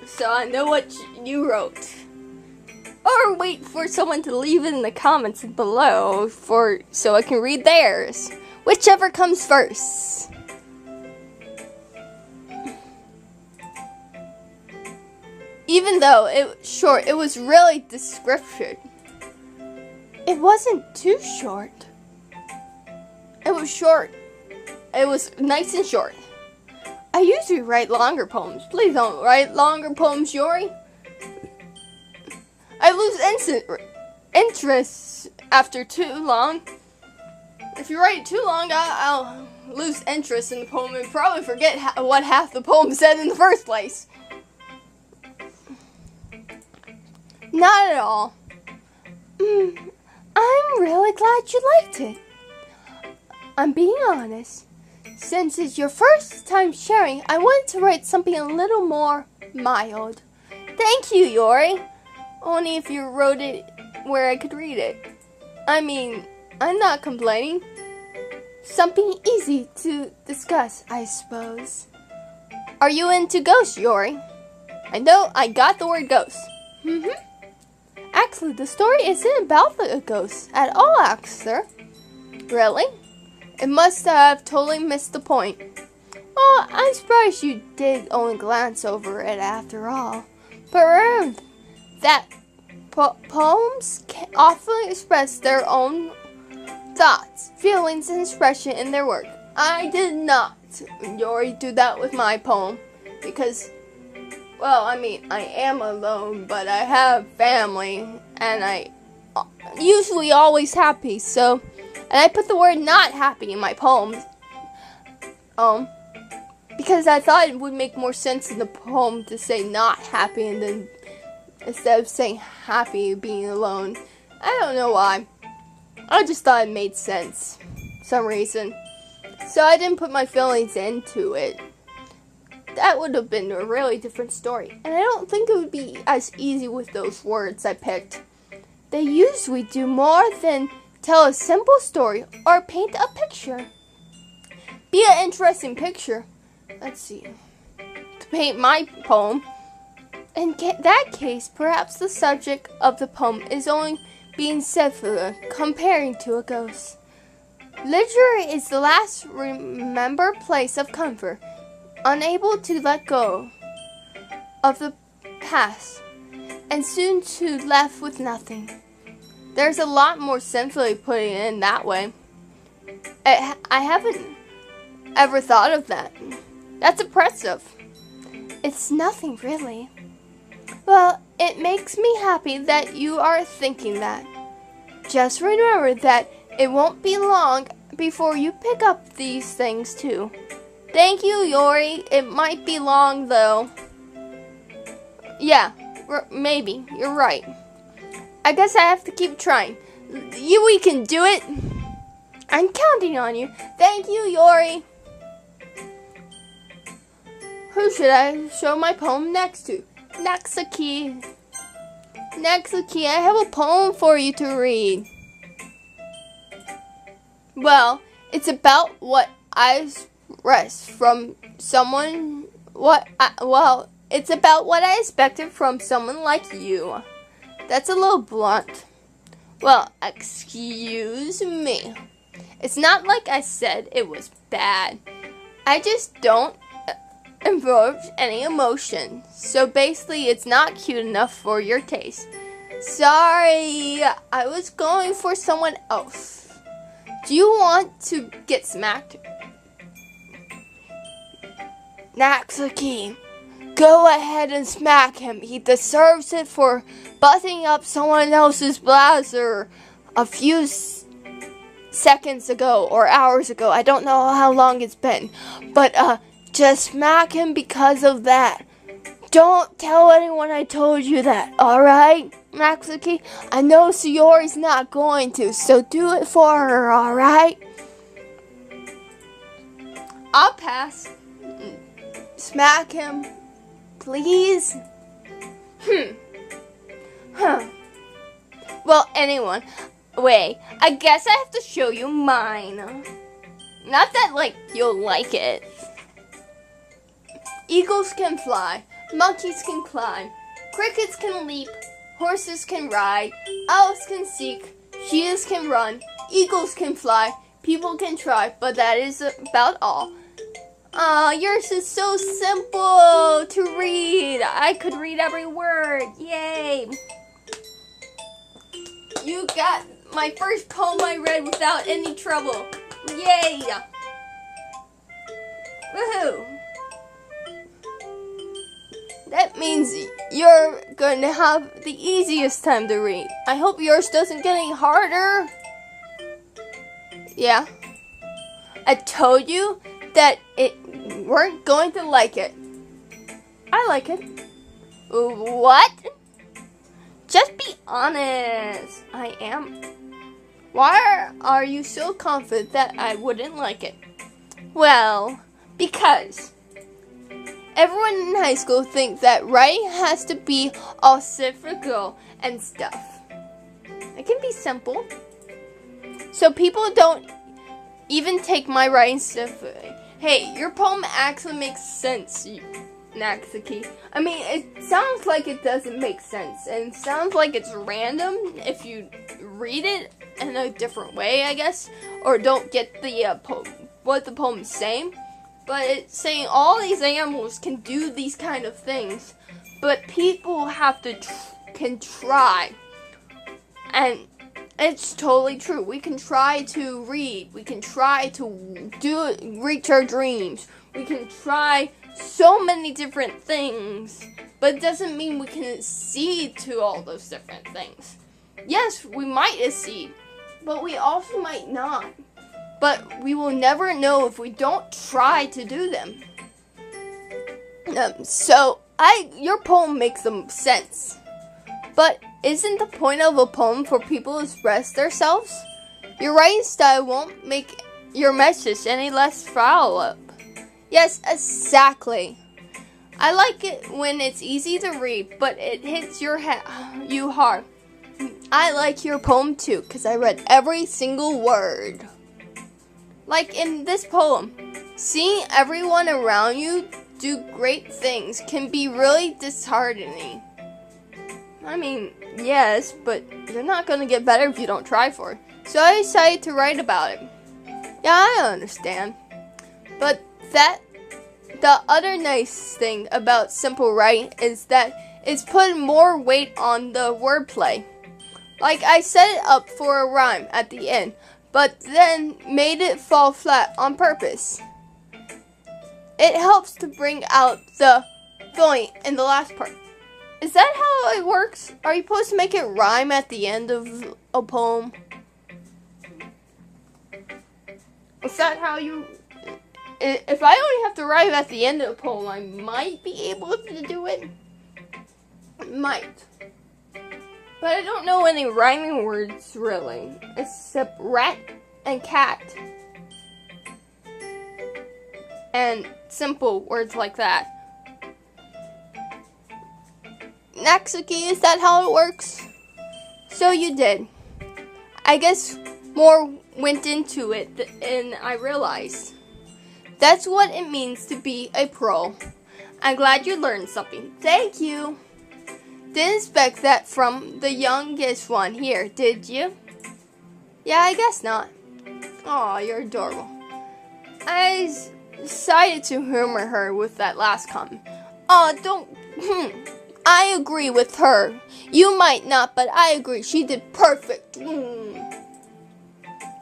So I know what you wrote. Or wait for someone to leave it in the comments below so I can read theirs. Whichever comes first. Even though it was really descriptive. It wasn't too short. It was short. It was nice and short. I usually write longer poems. Please don't write longer poems, Yori. I lose interest after too long. If you write it too long, I'll lose interest in the poem and probably forget what half the poem said in the first place. Not at all. I'm really glad you liked it. I'm being honest. Since it's your first time sharing, I wanted to write something a little more mild. Thank you, Yori. Only if you wrote it where I could read it. I mean, I'm not complaining. Something easy to discuss, I suppose. Are you into ghosts, Yori? I know I got the word ghost. Actually, the story isn't about the ghosts at all, Axter. Really? It must have totally missed the point. Well, I'm surprised you did only glance over it after all. But remember that poems can often express their own thoughts, feelings, and expression in their work. I did not, Yori, do that with my poem because, well, I mean, I am alone, but I have family, and I usually always happy, so, and I put the word not happy in my poems, because I thought it would make more sense in the poem to say not happy, and then, instead of saying happy being alone. I don't know why. I just thought it made sense, for some reason. So I didn't put my feelings into it. That would have been a really different story. And I don't think it would be as easy with those words I picked. They usually do more than tell a simple story or paint a picture. Be an interesting picture. Let's see. To paint my poem. In that case, perhaps the subject of the poem is only being said for comparing to a ghost. Literature is the last remembered place of comfort, unable to let go of the past, and soon to left with nothing. There's a lot more sinfully putting it in that way. I haven't ever thought of that. That's impressive. It's nothing really. Well, it makes me happy that you are thinking that. Just remember that it won't be long before you pick up these things too. Thank you, Yori. It might be long though. Yeah, maybe. You're right. I guess I have to keep trying. We can do it. I'm counting on you. Thank you, Yori. Who should I show my poem next to? Natsuki. Natsuki, I have a poem for you to read. Well, it's about what I expressed from someone. It's about what I expected from someone like you. That's a little blunt. Well, excuse me. It's not like I said it was bad. I just don't invoke any emotion. So basically, it's not cute enough for your taste. Sorry, I was going for someone else. Do you want to get smacked? Natsuki, go ahead and smack him. He deserves it for busting up someone else's blazer a few seconds ago or hours ago. I don't know how long it's been. But just smack him because of that. Don't tell anyone I told you that, alright, Natsuki? I know Sayori's not going to, so do it for her, alright? I'll pass. Smack him, please. Well, anyway, I guess I have to show you mine. Not that, you'll like it. Eagles can fly, monkeys can climb, crickets can leap, horses can ride, owls can seek, cheetahs can run, eagles can fly, people can try, but that is about all. Yours is so simple to read. I could read every word. Yay! You got my first poem I read without any trouble. Yay! Woohoo! That means you're going to have the easiest time to read. I hope yours doesn't get any harder. Yeah. I told you that it weren't going to like it. I like it. What? Just be honest. I am. Why are you so confident that I wouldn't like it? Well, because everyone in high school thinks that writing has to be all cynical and stuff. It can be simple. So people don't even take my writing seriously. Hey, your poem actually makes sense, Natsuki. I mean, it sounds like it doesn't make sense, and it sounds like it's random if you read it in a different way, I guess, or don't get the what the poem's saying. But it's saying all these animals can do these kind of things, but people have to can try, and it's totally true. We can try to read. We can try to reach our dreams. We can try so many different things, but it doesn't mean we can accede to all those different things. Yes, we might accede, but we also might not. But we will never know if we don't try to do them. Your poem makes some sense. But isn't the point of a poem for people to express themselves? Your writing style won't make your message any less follow-up. Yes, exactly. I like it when it's easy to read, but it hits you hard. I like your poem too, because I read every single word. Like in this poem, seeing everyone around you do great things can be really disheartening. I mean, yes, but you're not going to get better if you don't try for it. So I decided to write about it. Yeah, I understand. But the other nice thing about simple writing is that it's put more weight on the wordplay. Like I set it up for a rhyme at the end, but then made it fall flat on purpose. It helps to bring out the feeling in the last part. Is that how it works? Are you supposed to make it rhyme at the end of a poem? Is that how you... If I only have to write at the end of the poem, I might be able to do it. Might. But I don't know any rhyming words, really. Except rat and cat. And simple words like that. Natsuki, is that how it works? So you did. I guess more went into it and I realized. That's what it means to be a pro. I'm glad you learned something. Thank you. Didn't expect that from the youngest one here, did you? Yeah, I guess not. Aw, you're adorable. I decided to humor her with that last comment. Aw, don't... I agree with her. You might not, but I agree. She did perfect.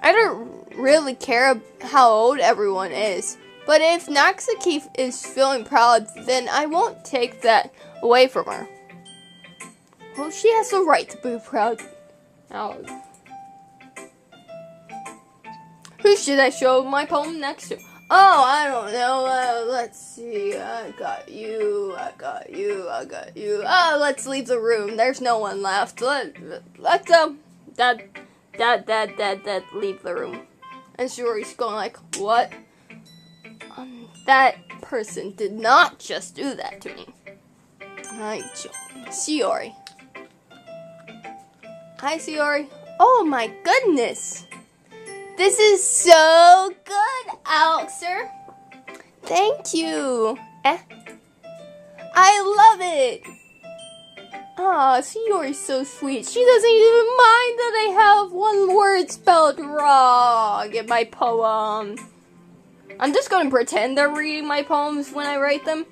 I don't really care how old everyone is. But if Natsuki is feeling proud, then I won't take that away from her. Well, she has the right to be proud. Oh. Who should I show my poem next to? Oh, I don't know. Let's see. I got you. Oh, let's leave the room. There's no one left. Let's Dad, leave the room. And Shiori's going like, what? That person did not just do that to me. Hi, Shiori. Hi, Shiori. Oh my goodness. This is so good, Alexer. Thank you. I love it. Aw, Shiori's so sweet. She doesn't even mind that I have one word spelled wrong in my poem. I'm just going to pretend they're reading my poems when I write them.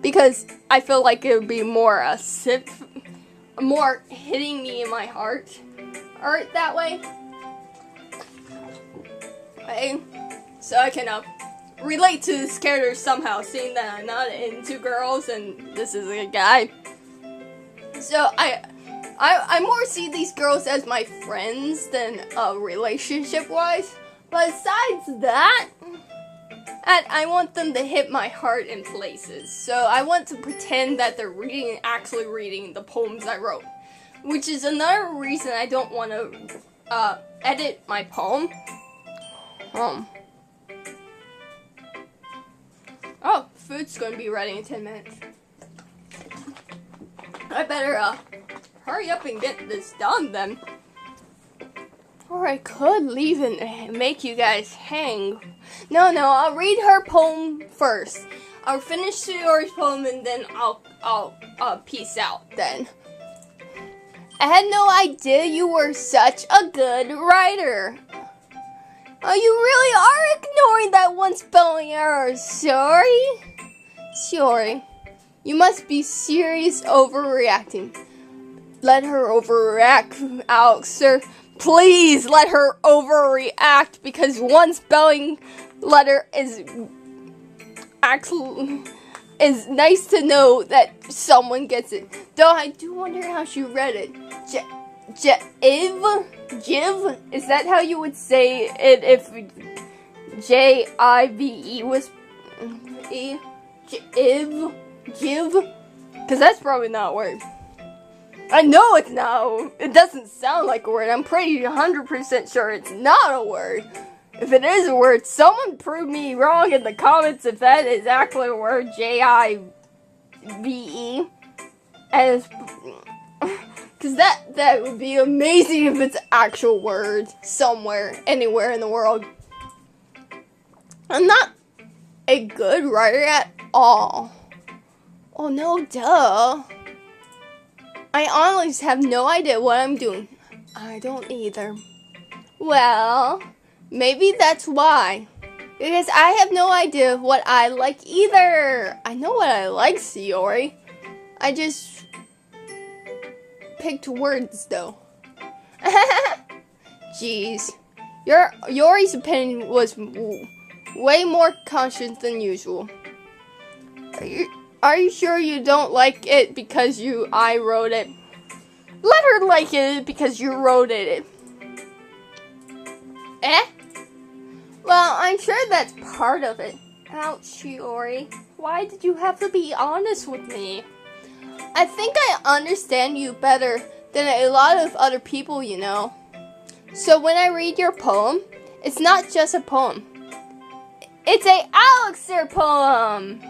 Because I feel like it would be more more hitting me in my heart. Art that way. Okay. So I can relate to this character somehow, seeing that I'm not into girls and this is a guy. So I more see these girls as my friends than relationship-wise. But besides that, I want them to hit my heart in places. So I want to pretend that they're actually reading the poems I wrote. Which is another reason I don't want to edit my poem. Oh, food's going to be ready in 10 minutes. I better hurry up and get this done then. Or I could leave and make you guys hang. No, I'll read her poem first. I'll finish Shiori's poem and then I'll peace out then. I had no idea you were such a good writer. Oh, you really are ignoring that one spelling error. Sorry? Shiori, you must be serious overreacting. Let her overreact, Alexer. Please let her overreact because one spelling letter is actually nice to know that someone gets it. Though I do wonder how she read it. Jiv? Is that how you would say it if Jive was E? Jiv? Because that's probably not a word. I know it's not. It doesn't sound like a word. I'm pretty 100% sure it's not a word. If it is a word, someone prove me wrong in the comments if that is actually a word. Jive. And because that would be amazing if it's an actual word somewhere, anywhere in the world. I'm not a good writer at all. Oh no, duh. I honestly have no idea what I'm doing. I don't either. Well, maybe that's why. Because I have no idea what I like either. I know what I like, Shiori. I just picked words though. Jeez. Yori's opinion was way more conscious than usual. Are you sure you don't like it because I wrote it? Let her like it because you wrote it. Well, I'm sure that's part of it. Ouch, Shiori. Why did you have to be honest with me? I think I understand you better than a lot of other people, you know. So when I read your poem, it's not just a poem. It's a Elixir poem!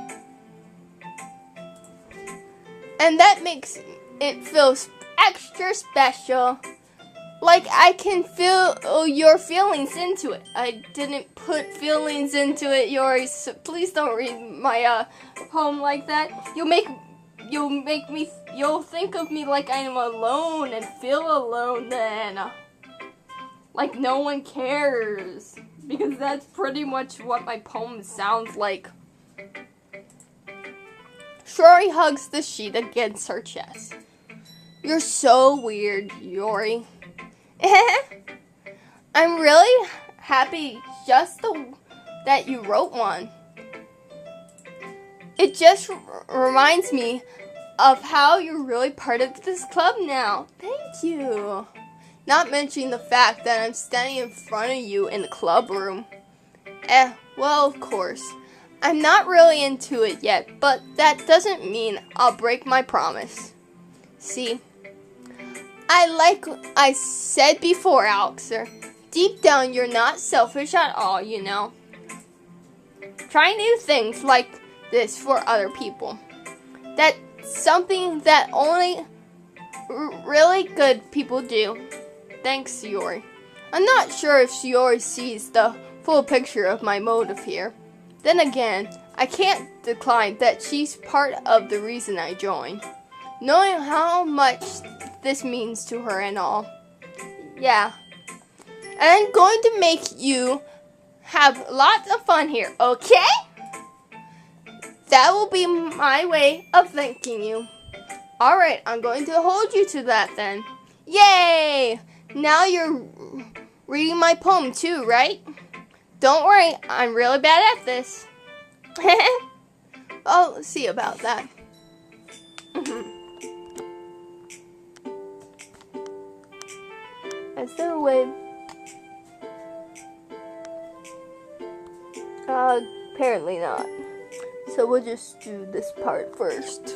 And that makes it feel extra special. Like I can feel your feelings into it. I didn't put feelings into it, Yori, so please don't read my poem like that. You'll think of me like I'm alone and feel alone then. Like no one cares. Because that's pretty much what my poem sounds like. Shiori hugs the sheet against her chest. You're so weird, Yori. I'm really happy that you wrote one. It just reminds me of how you're really part of this club now. Thank you. Not mentioning the fact that I'm standing in front of you in the club room. Well, of course. I'm not really into it yet, but that doesn't mean I'll break my promise. See? Like I said before, Elixir, deep down you're not selfish at all, you know. Try new things like this for other people. That's something that only really good people do. Thanks, Shiori. I'm not sure if Shiori sees the full picture of my motive here. Then again, I can't decline that she's part of the reason I joined. Knowing how much this means to her and all. Yeah. And I'm going to make you have lots of fun here, okay? That will be my way of thanking you. Alright, I'm going to hold you to that then. Yay! Now you're reading my poem too, right? Don't worry, I'm really bad at this. I'll see about that. Is there a way? Apparently not. So we'll just do this part first.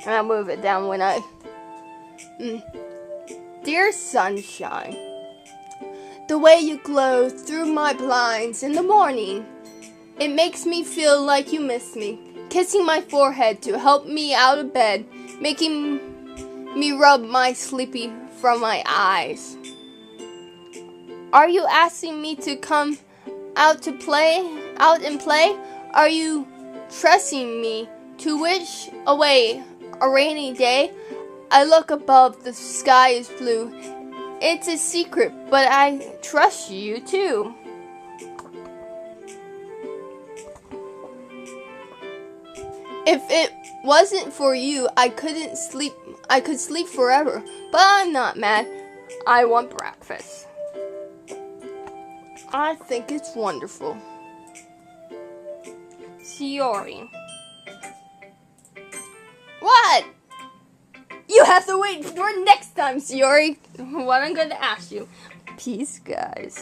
And I'll move it down when I... Dear sunshine, the way you glow through my blinds in the morning, it makes me feel like you miss me. Kissing my forehead to help me out of bed, making me rub my sleepy from my eyes. Are you asking me to come out and play? Are you trusting me to wish away a rainy day? I look above, the sky is blue. It's a secret, but I trust you too. If it wasn't for you, I could sleep forever, but I'm not mad. I want breakfast. I think it's wonderful. Shiori. What? You have to wait for next time, Shiori. What I'm going to ask you. Peace, guys.